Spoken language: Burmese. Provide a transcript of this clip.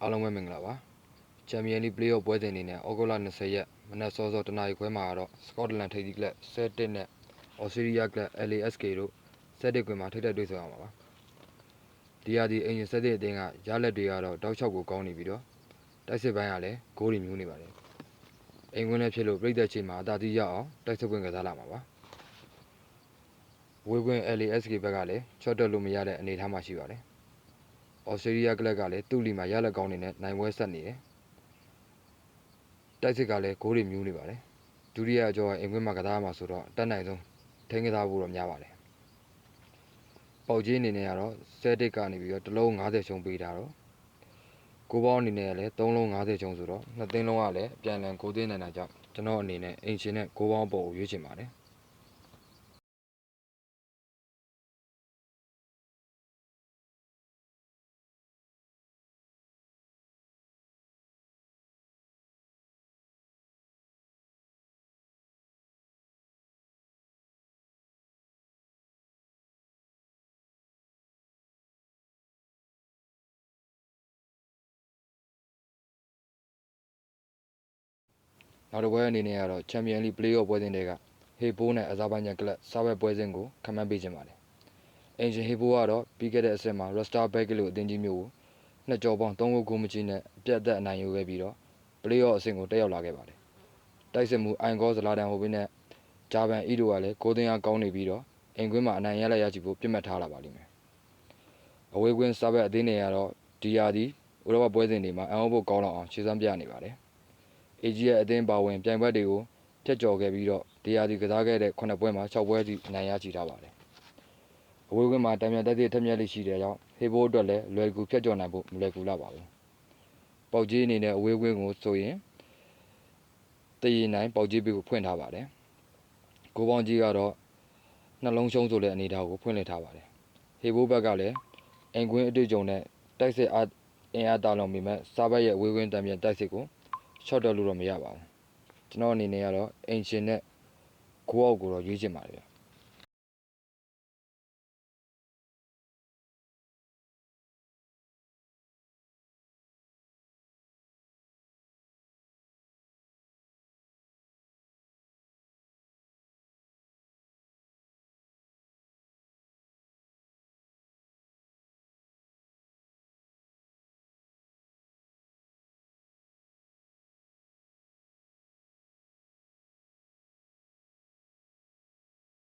အားလုံးပဲမင်္ဂလာပါချန်ပီယံလိပလေးအော့ပွဲစဉ်အနေနဲ့ဩဂုတ်လ20ရက်မနက်စောစောတနာရီခွဲမှာတော့စကော့တလန်ထိပ်သီးကလပ်7နဲ့ဩစတြေးလျကလပ် LASK တို့7ကွင်းမှာထိပ်တိုက်တွေ့ဆုံရမှာပါဒီရာသီအင်ဂျင်7အသင်းကရလက်တွေကတော့တောက်6ကိုကောင်းနေပြီးတော့တိုက်စစ်ပိုင်းကလည်းဂိုးတွေမျိုးနေပါတယ်အိမ်ကွင်းလည်းဖြစ်လို့ပြည်သက်ချိန်မှာအသာစီးရအောင်တိုက်စစ်ကွင်းကစားလာမှာပါဝေးကွင်း LASK ဘက်ကလည်းချော့တက်လို့မရတဲ့အနေအထားမှာရှိပါတယ်ဩစတြေးလျကလပ်ကလည်းသူ့လီမှာရလက်ကောင်းနေနဲ့နိုင်ပွဲဆက်နေတယ်တိုက်စစ်ကလည်းဂိုးတွေမျိုးနေပါတယ်ဒုတိယအကျော်ကအိမ်ကွင်းမှာကစားမှာဆိုတော့အတက်နိုင်ဆုံးထိန်းကစားဖို့တော့များပါတယ်ပေါက်ကြီးအနေနဲ့ကတော့7ကနေပြီးတော့တစ်လုံး50ရှုံးပေးထားတော့ကိုပေါင်းအနေနဲ့လည်း3လုံး50ရှုံးဆိုတော့နှစ်သင်းလုံးကလည်းအပြန်အလှန်ကိုသွင်းနေတာကြောင့်ကျွန်တော်အနေနဲ့အင်ရှင်နဲ့ကိုပေါင်းပေါ်ကိုရွေးချင်ပါတယ်နောက်တစ်ပွဲအနေနဲ့ကတော့ချန်ပီယံလိပလေးအော့ပွဲစဉ်တွေကဟေဘိုးနဲ့အဇာဘိုင်ဂျန်ကလပ်စားပွဲပွဲစဉ်ကိုခန့်မှန်းပေးချင်ပါတယ်အင်ဂျင်ဟေဘိုးကတော့ပြီးခဲ့တဲ့အဆင့်မှာရော့စတာဘက်ကလိုအသင်းကြီးမျိုးကိုနှစ်ကြော်ပေါင်း3ဂိုးဂိုးမကြီးနဲ့အပြတ်အသတ်အနိုင်ယူခဲ့ပြီးတော့ပလေးအော့အဆင့်ကိုတက်ရောက်လာခဲ့ပါတယ်တိုက်စစ်မှုအိုင်ကောဇလာတန်ဟိုဘင်းနဲ့ဂျာဗန်အီဒိုကလည်းကိုးသိန်းအားကောင်းနေပြီးတော့အိမ်ကွင်းမှာအနိုင်ရလက်ရရှိဖို့ပြတ်မှတ်ထားလာပါလိမ့်မယ်အဝေးကွင်းစားဘက်အသင်းတွေကတော့ဒီယာဒီဥရောပပွဲစဉ်တွေမှာအံ့ဩဖို့ကောင်းလောက်အောင်ခြေစမ်းပြနေပါတယ်အေဂျီရဲ့အသင်းပါဝင်ပြိုင်ဘက်တွေကိုဖျက်ကျော်ခဲ့ပြီးတော့ဒီယာဒီကစားခဲ့တဲ့9ပွဲမှာ6ပွဲစီအနိုင်ရရှိထားပါတယ်အဝေးကွင်းမှာတံမြန်တက်သည့်ထက်မြက်လေးရှိတဲ့ကြောင့်ဟေဘိုးအတွက်လည်းလွယ်ကူဖျက်ကျော်နိုင်ဖို့မလွယ်ကူတော့ပါဘူးပေါက်ကြီးအနေနဲ့အဝေးကွင်းကိုဆိုရင်တည်ရင်နိုင်ပေါက်ကြီးပေးကိုဖွင့်ထားပါတယ်ကိုပေါင်းကြီးကတော့နှလုံးရှုံးဆိုတဲ့အနေအထားကိုဖွင့်လှစ်ထားပါတယ်ဟေဘိုးဘက်ကလည်းအိမ်ကွင်းအတွေ့အကြုံနဲ့တိုက်စစ်အင်အားတာလွန်ပေမဲ့စားဘက်ရဲ့အဝေးကွင်းတံမြန်တိုက်စစ်ကိုရှော့တက်လို့တော့မရပါဘူးကျွန်တော်အနေနဲ့ကတော့အင်ရှင်နဲ့ဂိုးအောက်ကိုတော့ရွေးချင်ပါတယ်ဗျ